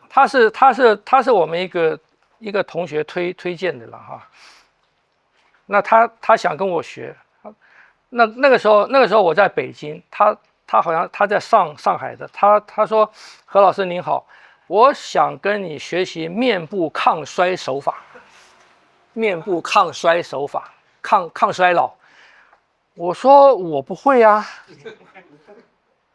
他是我们一个同学推荐的了哈。那他想跟我学，那个时候我在北京，他好像他在上海的，他说何老师您好，我想跟你学习面部抗衰手法，面部抗衰手法，抗衰老。我说我不会啊，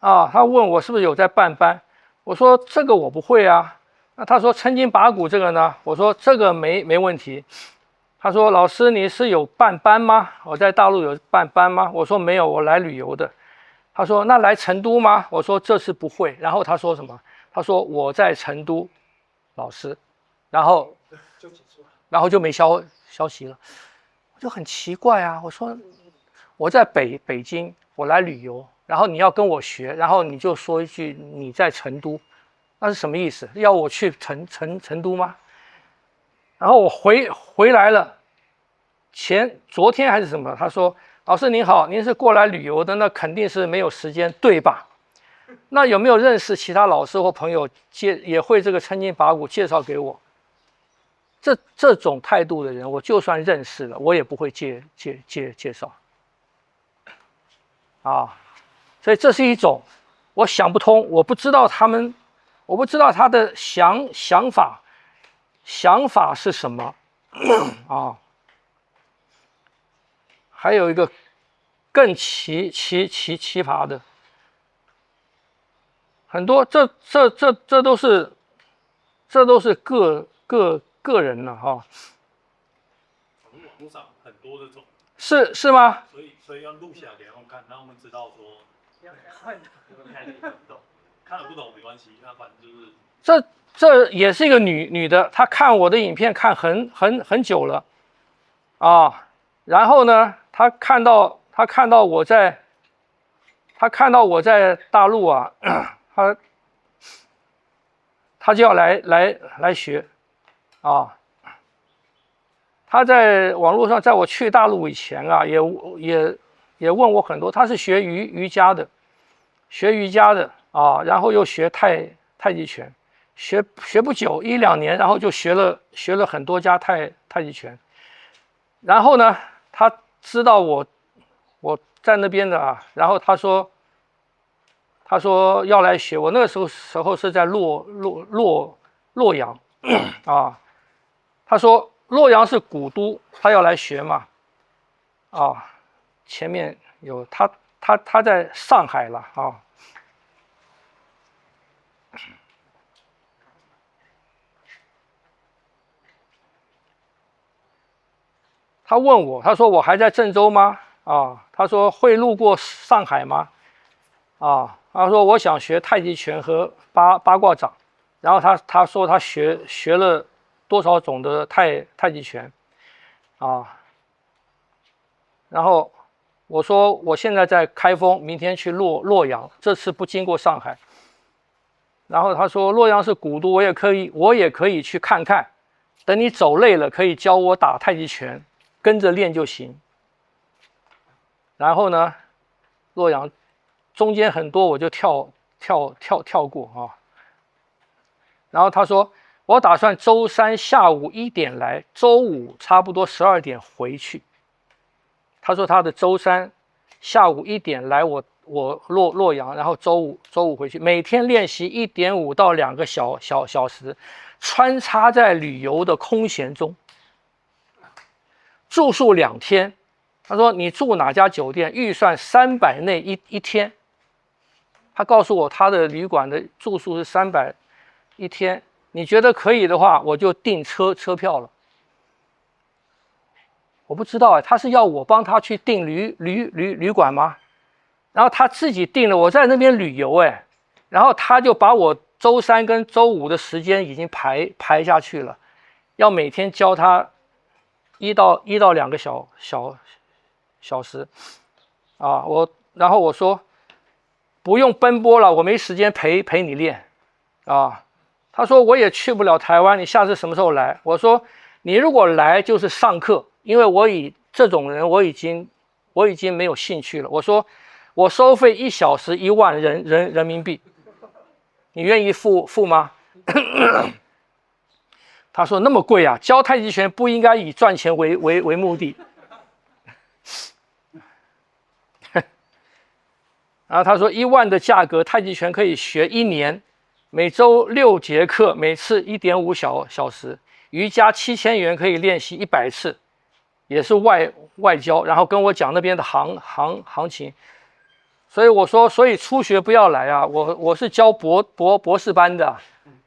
他问我是不是有在办班，我说这个我不会啊。那他说抻筋拔骨这个呢，我说这个没问题。他说老师你是有办班吗？我在大陆有办班吗？我说没有，我来旅游的。他说那来成都吗？我说这次不会。然后他说什么？他说我在成都，老师，然后就没消息了。我就很奇怪啊，我说我在北京，我来旅游，然后你要跟我学，然后你就说一句你在成都，那是什么意思？要我去成都吗？然后我回来了，昨天还是什么？他说老师您好，您是过来旅游的，那肯定是没有时间，对吧？那有没有认识其他老师或朋友也会这个抻筋拔骨，介绍给我？这种态度的人，我就算认识了，我也不会介绍啊。所以这是一种我想不通，我不知道他的想法是什么啊。还有一个更奇葩的，很多这都是个人了哈。网络上很多这种，是吗？所以要录下来给他们看，让他们知道说，看了不懂没关系，那反正就是这也是一个女的，她看我的影片看很久了啊。然后呢，她看到我在大陆啊，她就要来学啊。她在网络上，在我去大陆以前啊，也问我很多。她是学瑜伽的啊，然后又学太极拳，学不久1-2年，然后就学了很多家太极拳。然后呢，他知道我在那边的啊，然后他说要来学。我那个时候是在洛阳啊，他说洛阳是古都，他要来学嘛啊。前面有他在上海了啊。他问我，他说我还在郑州吗？啊，他说会路过上海吗？啊，他说我想学太极拳和八卦掌，然后他说他学了多少种的太极拳，啊，然后我说我现在在开封，明天去洛阳，这次不经过上海。然后他说洛阳是古都，我也可以去看看，等你走累了可以教我打太极拳。跟着练就行。然后呢，洛阳中间很多我就跳过啊。然后他说我打算周3下午1点来，周5差不多12点回去。他说他的周3下午1点来我洛阳，然后周5回去，每天练习1.5到2个小时，穿插在旅游的空闲中。住宿2天，他说你住哪家酒店？预算300内一天。他告诉我他的旅馆的住宿是300一天，你觉得可以的话，我就订车票了。我不知道哎，他是要我帮他去订旅馆吗？然后他自己订了，我在那边旅游哎，然后他就把我周3跟周5的时间已经排下去了，要每天教他1到2个小时啊。然后我说不用奔波了，我没时间陪你练啊。他说我也去不了台湾，你下次什么时候来？我说你如果来就是上课，因为这种人我已经没有兴趣了。我说我收费1小时1万人民币，你愿意付吗？他说那么贵啊，教太极拳不应该以赚钱为目的。然后他说1万的价格，太极拳可以学1年，每周6节课，每次1.5小时，瑜伽7000元可以练习100次，也是外教，然后跟我讲那边的行情。所以我说，所以初学不要来啊，我是教博士班的，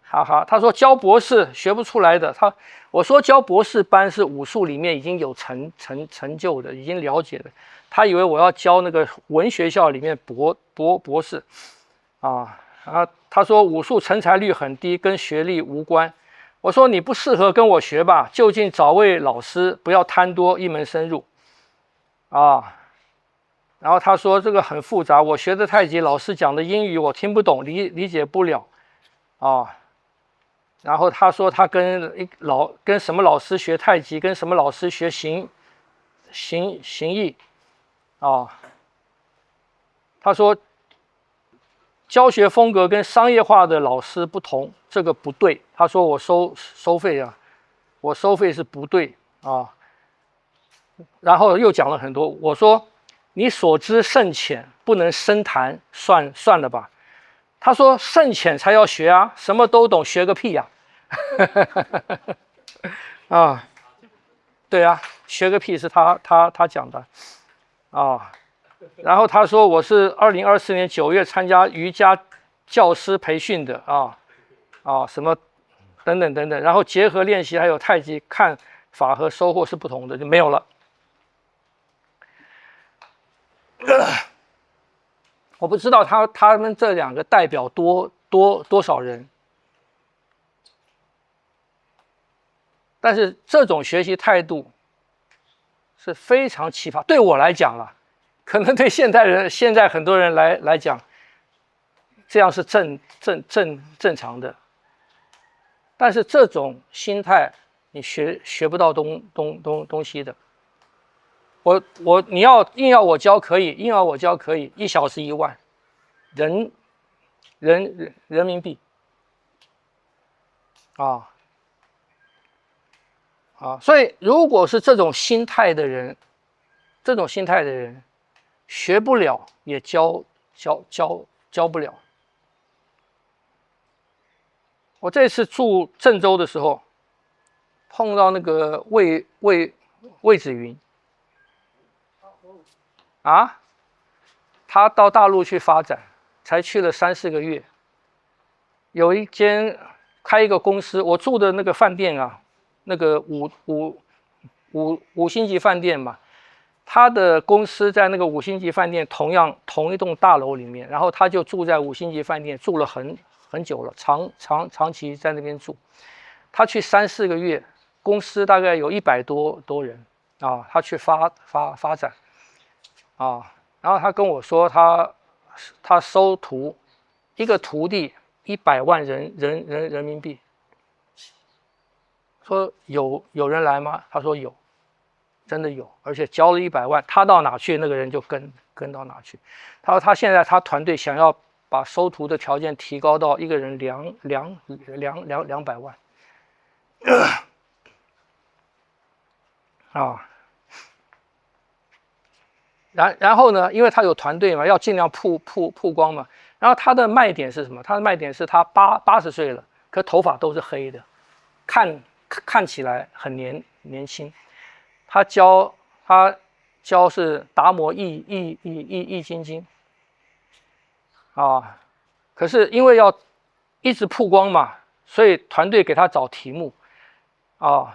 哈哈。他说教博士学不出来的，我说教博士班是武术里面已经有成就的，已经了解的。他以为我要教那个文学校里面博士，他说武术成才率很低，跟学历无关。我说你不适合跟我学吧，就近找位老师，不要贪多，一门深入，啊。然后他说这个很复杂，我学的太极，老师讲的英语我听不懂，理解不了，啊。然后他说他跟什么老师学太极，跟什么老师学形意，啊。他说教学风格跟商业化的老师不同，这个不对。他说我收费啊，我收费是不对啊。然后又讲了很多，我说你所知甚浅，不能深谈，算了吧。他说甚浅才要学啊，什么都懂，学个屁呀！啊，对啊，学个屁是他讲的啊。然后他说我是2024年9月参加瑜伽教师培训的什么等等，然后结合练习还有太极看法和收获是不同的，就没有了。我不知道他们这2个代表多少人，但是这种学习态度是非常奇葩。对我来讲了，可能对现在很多人来讲，这样是正常的。但是这种心态，你学不到东西的。你硬要我教可以，1小时1万，人民币，所以如果是这种心态的人，学不了也教不了。我这次住郑州的时候，碰到那个魏子云。他到大陆去发展，才去了3、4个月。有开一个公司，我住的那个饭店啊，那个五星级饭店嘛，他的公司在那个5星级饭店同一栋大楼里面，然后他就住在5星级饭店，住了很久了，长期在那边住。他去3、4个月，公司大概有100多人他去发展。然后他跟我说他收徒，一个徒弟100万人民币。说有人来吗？他说有，真的有，而且交了100万，他到哪去，那个人就跟到哪去。他说他现在他团队想要把收徒的条件提高到一个人200万。然后呢，因为他有团队嘛，要尽量曝光嘛。然后他的卖点是什么？他的卖点是他80岁了，可头发都是黑的，看起来很年轻。他教是达摩易筋可是因为要一直曝光嘛，所以团队给他找题目什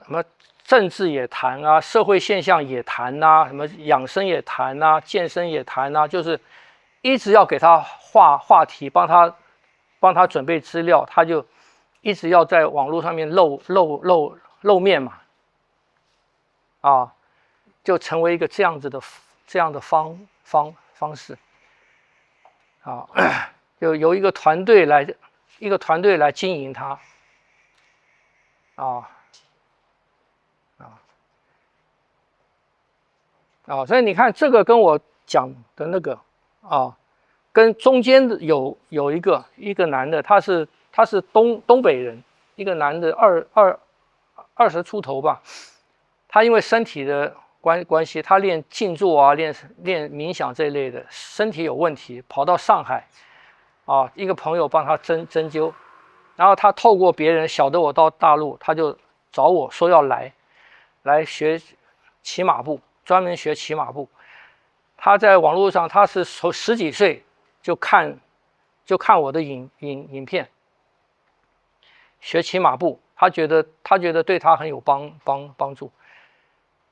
么政治也谈啊，社会现象也谈啊，什么养生也谈啊，健身也谈啊，就是一直要给他话题，帮他准备资料，他就一直要在网络上面露面嘛，就成为一个这样的方式就由一个团队来经营它所以你看这个跟我讲的那个跟中间有一个男的，他是他是东北人，一个男的20出头吧，他因为身体的关系，他练静坐啊，练冥想这一类的，身体有问题，跑到上海啊，一个朋友帮他针灸，然后他透过别人晓得我到大陆，他就找我说要来学骑马步，专门学骑马步。他在网络上，他是从10几岁就看我的影片，学骑马步，他觉得对他很有帮助。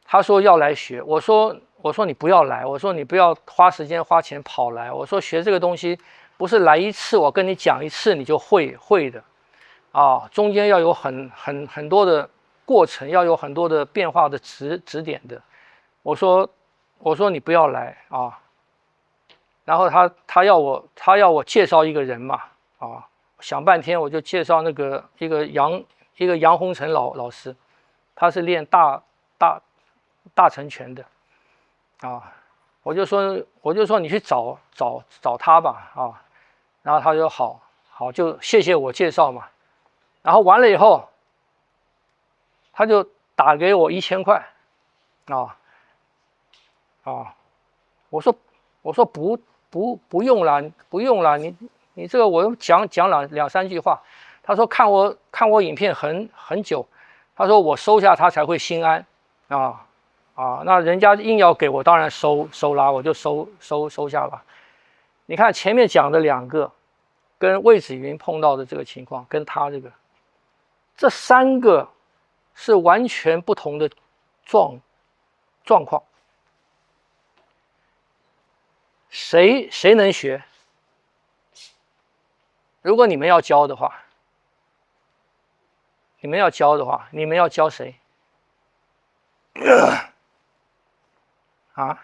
他说要来学，我说你不要来，我说你不要花时间花钱跑来，我说学这个东西不是来一次，我跟你讲一次你就会的啊，中间要有很多的过程，要有很多的变化的指点的。我说你不要来啊，然后他要我介绍一个人嘛啊，想半天我就介绍那个一个杨洪成老师，他是练大成拳的啊，我就说你去找他吧啊，然后他就好就谢谢我介绍嘛，然后完了以后，他就打给我1000块啊。我说不用了，你这个我讲两三句话。他说看我影片很久，他说我收下他才会心安那人家硬要给我，当然收啦，我就收下了。你看前面讲的2个，跟魏子云碰到的这个情况，跟他这3个是完全不同的状况。谁能学？如果你们要教的话，你们要教谁？啊？